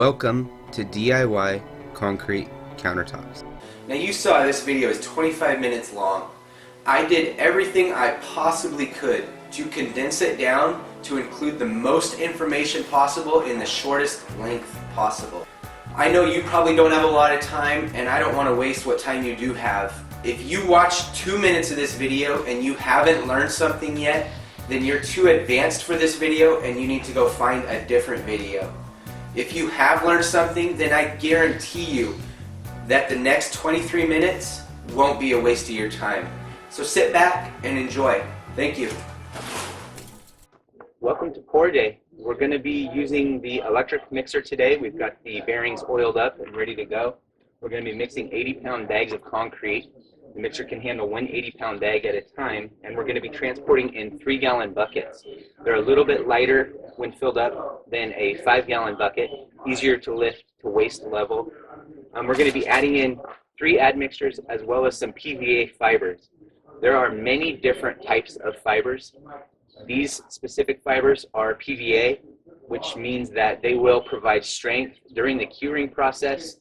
Welcome to DIY concrete countertops. Now you saw this video is 25 minutes long. I did everything I possibly could to condense it down to include the most information possible in the shortest length possible. I know you probably don't have a lot of time, and I don't want to waste what time you do have. If you watch 2 minutes of this video and you haven't learned something yet, then you're too advanced for this video and you need to go find a different video. If you have learned something, then I guarantee you that the next 23 minutes won't be a waste of your time. So sit back and enjoy. Thank you. Welcome to pour day. We're going to be using the electric mixer today. We've got the bearings oiled up and ready to go. We're going to be mixing 80-pound bags of concrete. The mixer can handle one 80-pound bag at a time, and we're going to be transporting in 3-gallon buckets. They're a little bit lighter when filled up than a 5-gallon bucket, easier to lift to waist level. We're going to be adding in 3 admixtures as well as some PVA fibers. There are many different types of fibers. These specific fibers are PVA, which means that they will provide strength during the curing process,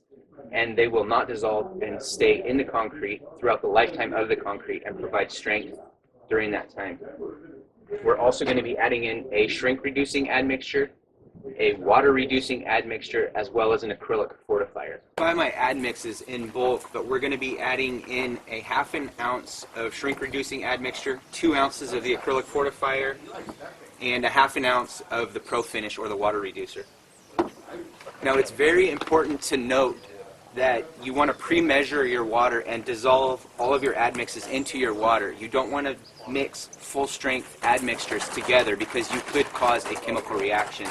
and they will not dissolve and stay in the concrete throughout the lifetime of the concrete and provide strength during that time. We're also going to be adding in a shrink-reducing admixture, a water-reducing admixture, as well as an acrylic fortifier. I buy my admixes in bulk, but we're going to be adding in a 1/2 ounce of shrink-reducing admixture, 2 ounces of the acrylic fortifier, and a 1/2 ounce of the Pro Finish or the water reducer. Now it's very important to note that you want to pre-measure your water and dissolve all of your admixes into your water. You don't want to mix full-strength admixtures together because you could cause a chemical reaction.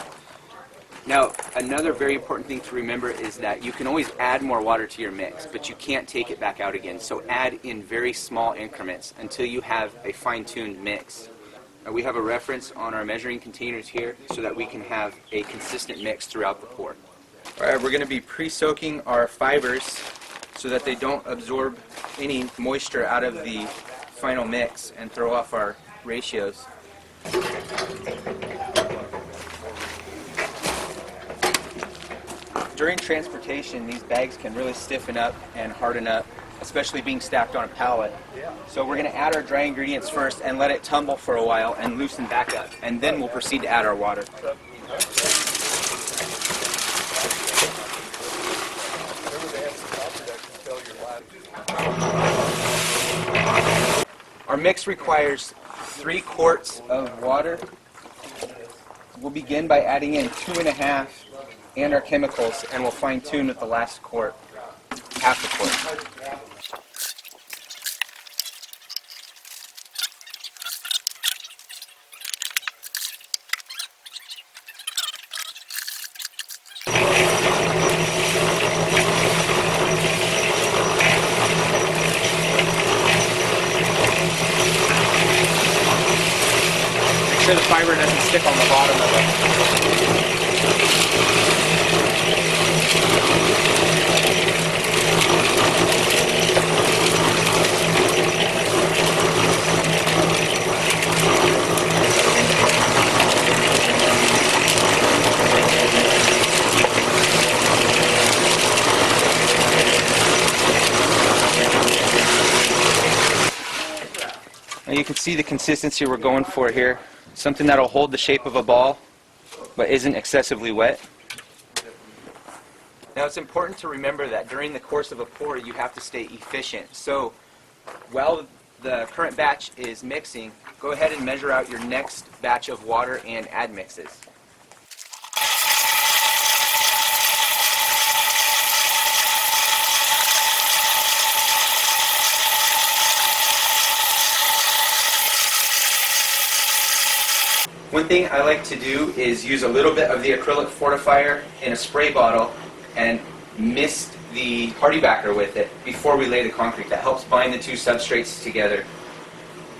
Now, another very important thing to remember is that you can always add more water to your mix, but you can't take it back out again. So add in very small increments until you have a fine-tuned mix. We have a reference on our measuring containers here so that we can have a consistent mix throughout the pour. Alright, we're going to be pre-soaking our fibers so that they don't absorb any moisture out of the final mix and throw off our ratios. During transportation, these bags can really stiffen up and harden up, especially being stacked on a pallet. So we're going to add our dry ingredients first and let it tumble for a while and loosen back up, and then we'll proceed to add our water. Our mix requires 3 quarts of water. We'll begin by adding in 2.5 and our chemicals, and we'll fine tune with the last quart, 1/2 quart. Make sure the fiber doesn't stick on the bottom of it. Now you can see the consistency we're going for here. Something that'll hold the shape of a ball, but isn't excessively wet. Now it's important to remember that during the course of a pour, you have to stay efficient. So while the current batch is mixing, go ahead and measure out your next batch of water and admixes. One thing I like to do is use a little bit of the acrylic fortifier in a spray bottle and mist the party backer with it before we lay the concrete. That helps bind the 2 substrates together.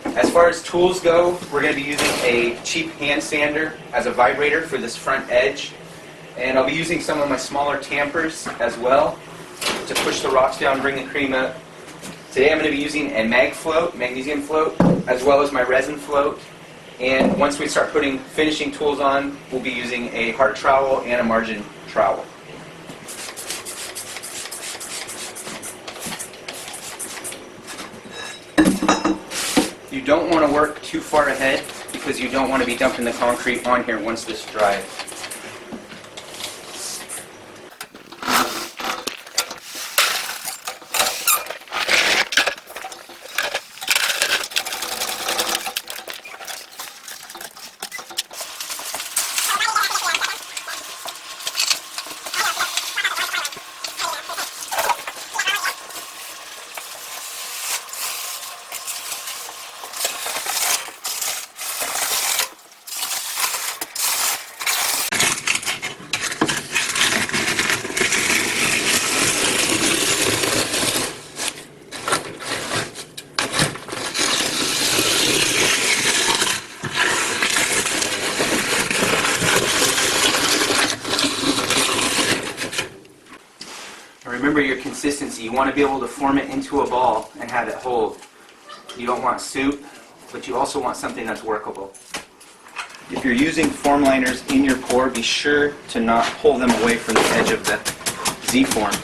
As far as tools go, we're going to be using a cheap hand sander as a vibrator for this front edge. And I'll be using some of my smaller tampers as well to push the rocks down and bring the cream up. Today I'm going to be using a mag float, magnesium float, as well as my resin float. And once we start putting finishing tools on, we'll be using a hard trowel and a margin trowel. don't want to work too far ahead because you don't want to be dumping the concrete on here once this dries. Remember your consistency. You want to be able to form it into a ball and have it hold. You don't want soup, but you also want something that's workable. If you're using form liners in your pour, be sure to not pull them away from the edge of the Z-form.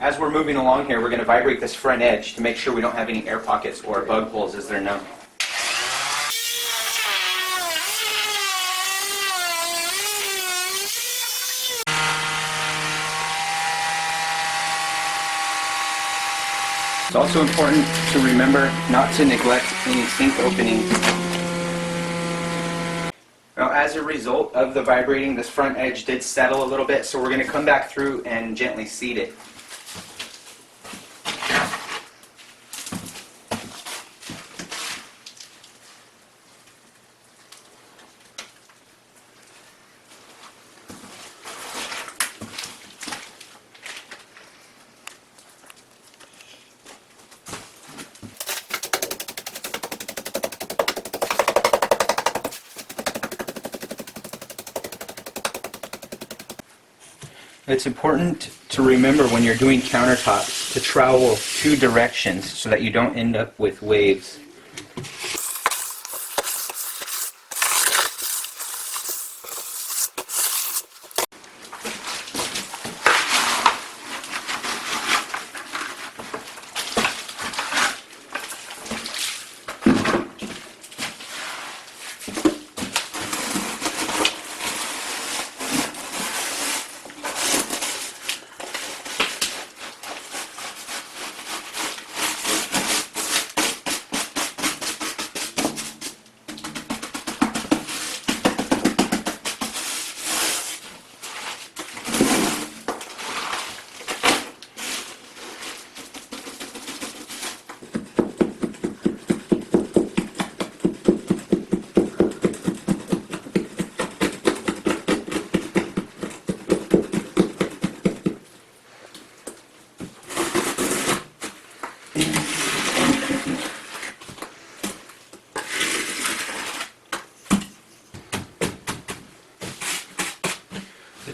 As we're moving along here, we're going to vibrate this front edge to make sure we don't have any air pockets or bug holes as they're known. It's also important to remember not to neglect any sink openings. Now, as a result of the vibrating, this front edge did settle a little bit, so we're going to come back through and gently seat it. It's important to remember when you're doing countertops to trowel two directions so that you don't end up with waves.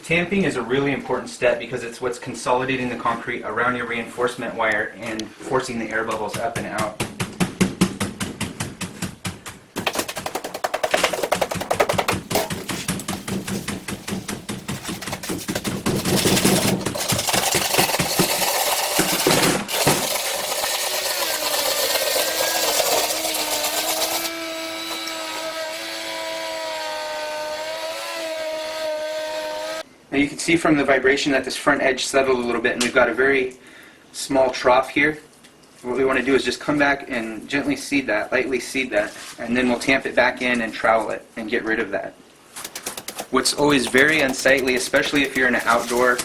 Tamping is a really important step because it's what's consolidating the concrete around your reinforcement wire and forcing the air bubbles up and out. Now you can see from the vibration that this front edge settled a little bit, and we've got a very small trough here. What we want to do is just come back and gently seed that, lightly seed that, and then we'll tamp it back in and trowel it and get rid of that. What's always very unsightly, especially if you're in an outdoor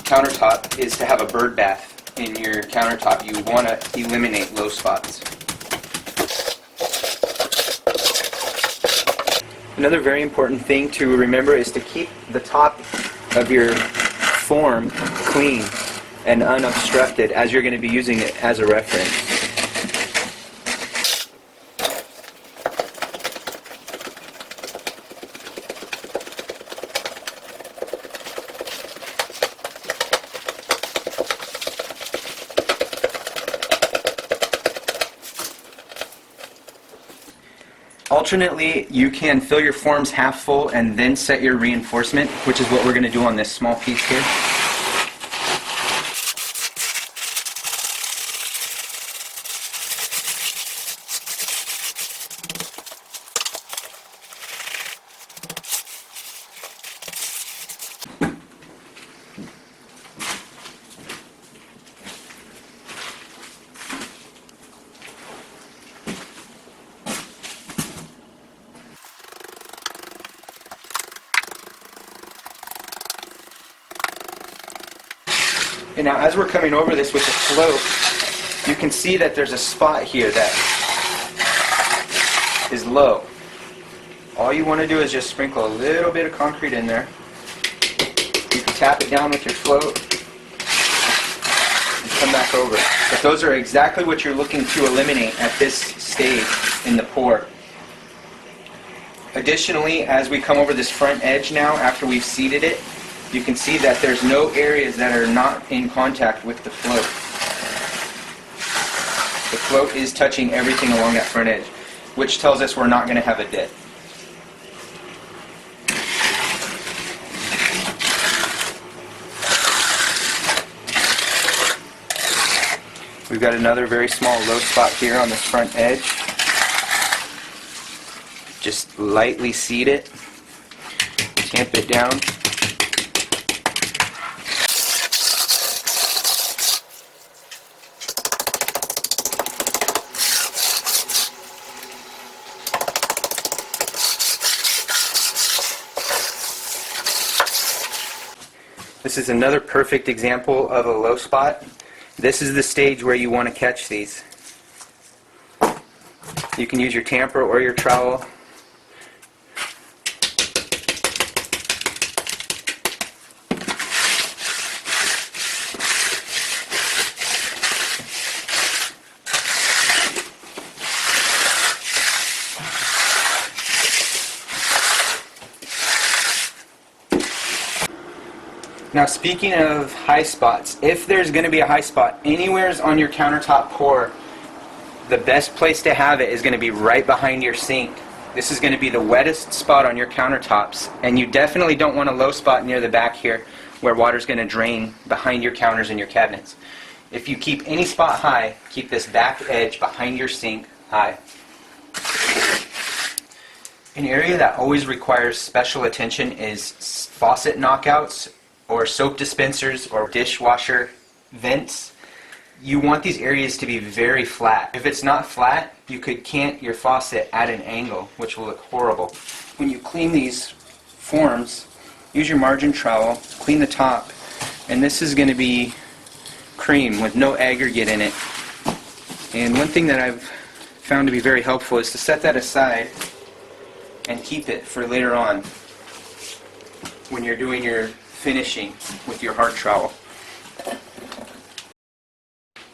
countertop, is to have a bird bath in your countertop. You want to eliminate low spots. Another very important thing to remember is to keep the top of your form clean and unobstructed as you're going to be using it as a reference. Alternately, you can fill your forms half full and then set your reinforcement, which is what we're going to do on this small piece here. And now as we're coming over this with the float, you can see that there's a spot here that is low. All you want to do is just sprinkle a little bit of concrete in there. You can tap it down with your float and come back over. But those are exactly what you're looking to eliminate at this stage in the pour. Additionally, as we come over this front edge now, after we've seeded it, you can see that there's no areas that are not in contact with the float. The float is touching everything along that front edge, which tells us we're not going to have a dip. We've got another very small low spot here on this front edge. Just lightly seed it, tamp it down. This is another perfect example of a low spot. This is the stage where you want to catch these. You can use your tamper or your trowel. Now speaking of high spots, if there's going to be a high spot anywhere on your countertop pour, the best place to have it is going to be right behind your sink. This is going to be the wettest spot on your countertops, and you definitely don't want a low spot near the back here where water's going to drain behind your counters and your cabinets. If you keep any spot high, keep this back edge behind your sink high. An area that always requires special attention is faucet knockouts or soap dispensers or dishwasher vents. You want these areas to be very flat. If it's not flat, you could cant your faucet at an angle, which will look horrible. When you clean these forms, use your margin trowel, clean the top, and this is going to be cream with no aggregate in it. And one thing that I've found to be very helpful is to set that aside and keep it for later on when you're doing your finishing with your hard trowel.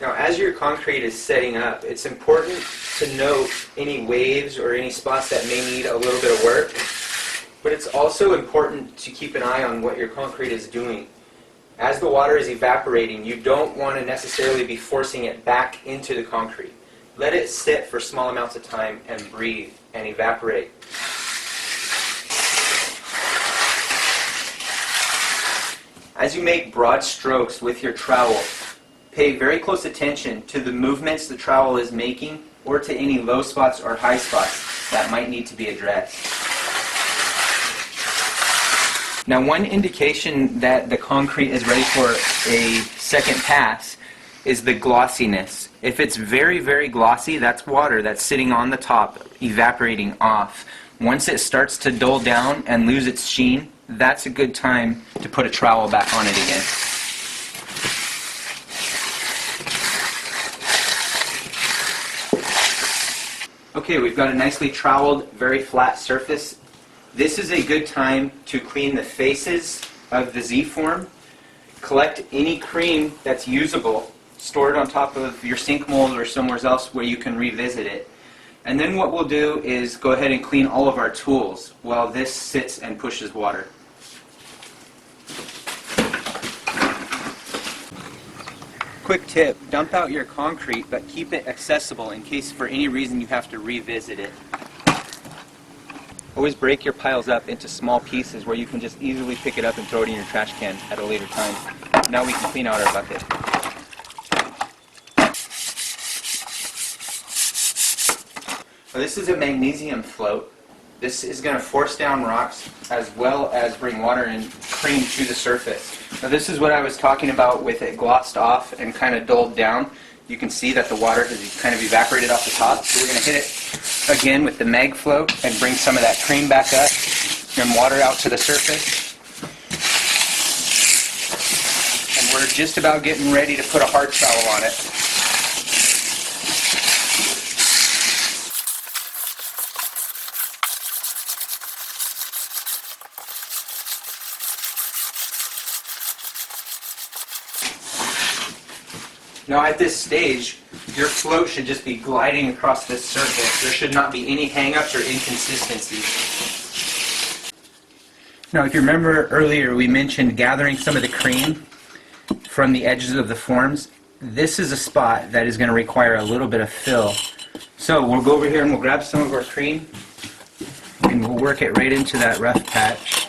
Now as your concrete is setting up, it's important to note any waves or any spots that may need a little bit of work. But it's also important to keep an eye on what your concrete is doing. As the water is evaporating, you don't want to necessarily be forcing it back into the concrete. Let it sit for small amounts of time and breathe and evaporate. As you make broad strokes with your trowel, pay very close attention to the movements the trowel is making or to any low spots or high spots that might need to be addressed. Now, one indication that the concrete is ready for a second pass is the glossiness. If it's very, very glossy, that's water that's sitting on the top, evaporating off. Once it starts to dull down and lose its sheen, that's a good time to put a trowel back on it again. Okay, we've got a nicely troweled, very flat surface. This is a good time to clean the faces of the Z-form, collect any cream that's usable, store it on top of your sink mold or somewhere else where you can revisit it. And then what we'll do is go ahead and clean all of our tools while this sits and pushes water. Quick tip, dump out your concrete but keep it accessible in case for any reason you have to revisit it. Always break your piles up into small pieces where you can just easily pick it up and throw it in your trash can at a later time. Now we can clean out our bucket. So this is a magnesium float. This is going to force down rocks as well as bring water and cream to the surface. Now this is what I was talking about with it glossed off and kind of dulled down. You can see that the water has kind of evaporated off the top. So we're going to hit it again with the mag float and bring some of that cream back up and water out to the surface. And we're just about getting ready to put a hard trowel on it. Now at this stage, your float should just be gliding across this surface. There should not be any hang-ups or inconsistencies. Now if you remember earlier we mentioned gathering some of the cream from the edges of the forms. This is a spot that is going to require a little bit of fill. So we'll go over here and we'll grab some of our cream and we'll work it right into that rough patch.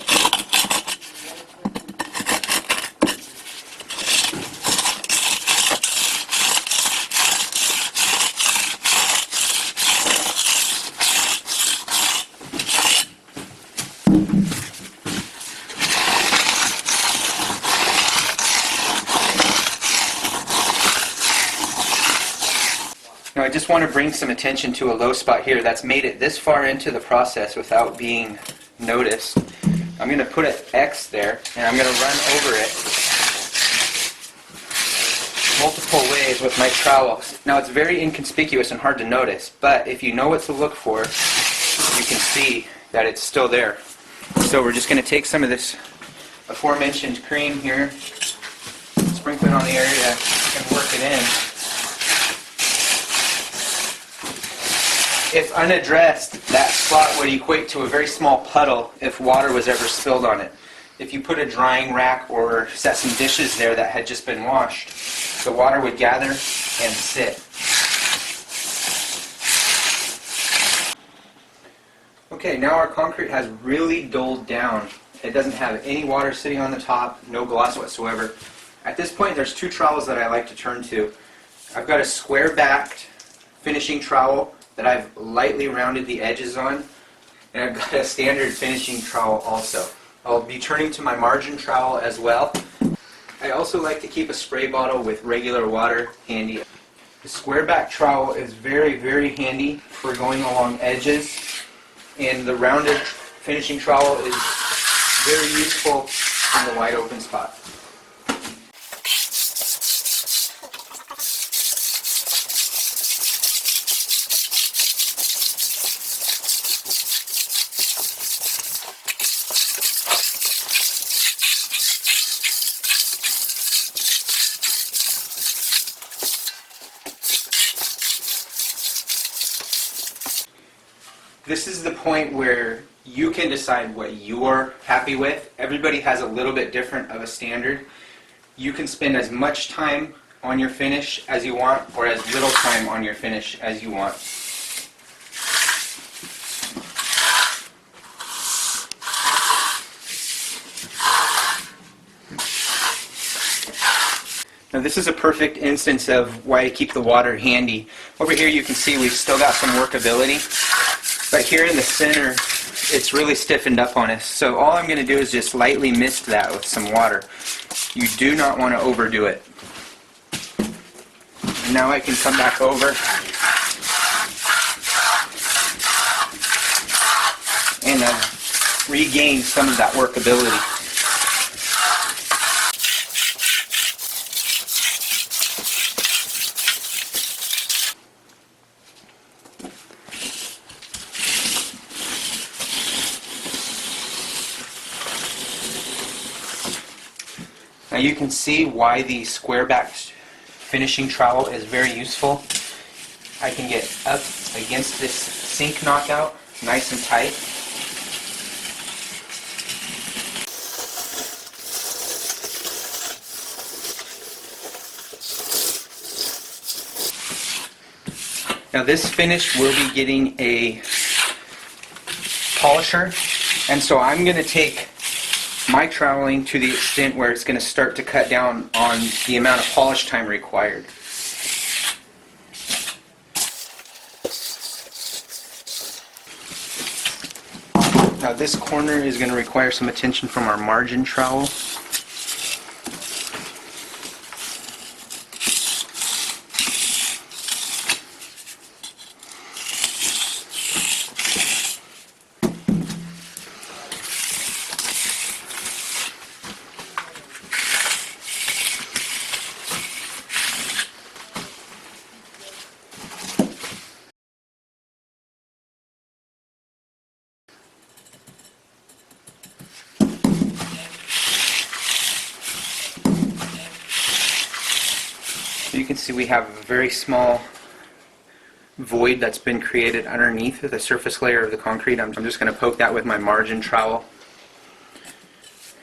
Now I just want to bring some attention to a low spot here that's made it this far into the process without being noticed. I'm going to put an X there and I'm going to run over it multiple ways with my trowel. Now it's very inconspicuous and hard to notice, but if you know what to look for, you can see that it's still there. So we're just going to take some of this aforementioned cream here, sprinkle it on the area and work it in. If unaddressed, that spot would equate to a very small puddle if water was ever spilled on it. If you put a drying rack or set some dishes there that had just been washed, the water would gather and sit. Okay, now our concrete has really dulled down. It doesn't have any water sitting on the top, no gloss whatsoever. At this point, there's two trowels that I like to turn to. I've got a square-backed finishing trowel that I've lightly rounded the edges on, and I've got a standard finishing trowel also. I'll be turning to my margin trowel as well. I also like to keep a spray bottle with regular water handy. The square back trowel is very, very handy for going along edges, and the rounded finishing trowel is very useful in the wide open spot. This is the point where You can decide what you're happy with. Everybody has a little bit different of a standard. You can spend as much time on your finish as you want, or as little time on your finish as you want. Now this is a perfect instance of why I keep the water handy. Over here you can see we've still got some workability, but here in the center it's really stiffened up on us. So all I'm going to do is just lightly mist that with some water. You do not want to overdo it. And now I can come back over and regain some of that workability. Now you can see why the square back finishing trowel is very useful. I can get up against this sink knockout nice and tight. Now this finish will be getting a polisher, and so I'm going to take my troweling to the extent where it's going to start to cut down on the amount of polish time required. Now this corner is going to require some attention from our margin trowel. You can see we have a very small void that's been created underneath the surface layer of the concrete. I'm just going to poke that with my margin trowel,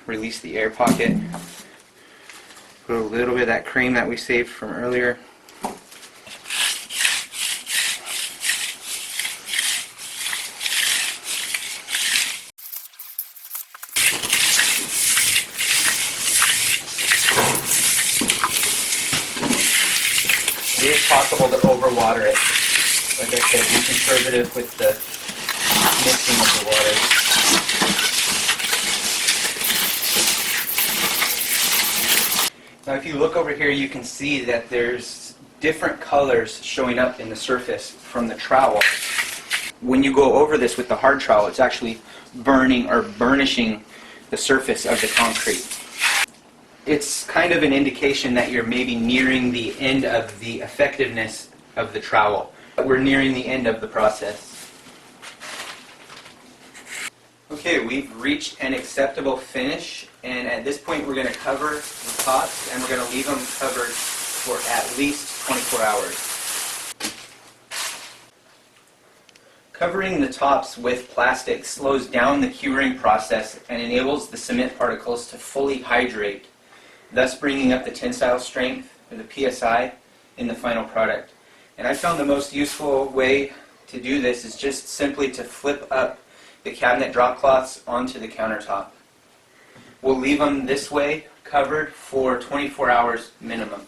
release the air pocket, put a little bit of that cream that we saved from earlier. It is possible to overwater it. Like I said, be conservative with the mixing of the water. Now if you look over here, you can see that there's different colors showing up in the surface from the trowel. When you go over this with the hard trowel, it's actually burning or burnishing the surface of the concrete. It's kind of an indication that you're maybe nearing the end of the effectiveness of the trowel. We're nearing the end of the process. Okay, we've reached an acceptable finish, and at this point we're going to cover the tops and we're going to leave them covered for at least 24 hours. Covering the tops with plastic slows down the curing process and enables the cement particles to fully hydrate, thus bringing up the tensile strength, or the PSI, in the final product. And I found the most useful way to do this is just simply to flip up the cabinet drop cloths onto the countertop. We'll leave them this way, covered, for 24 hours minimum.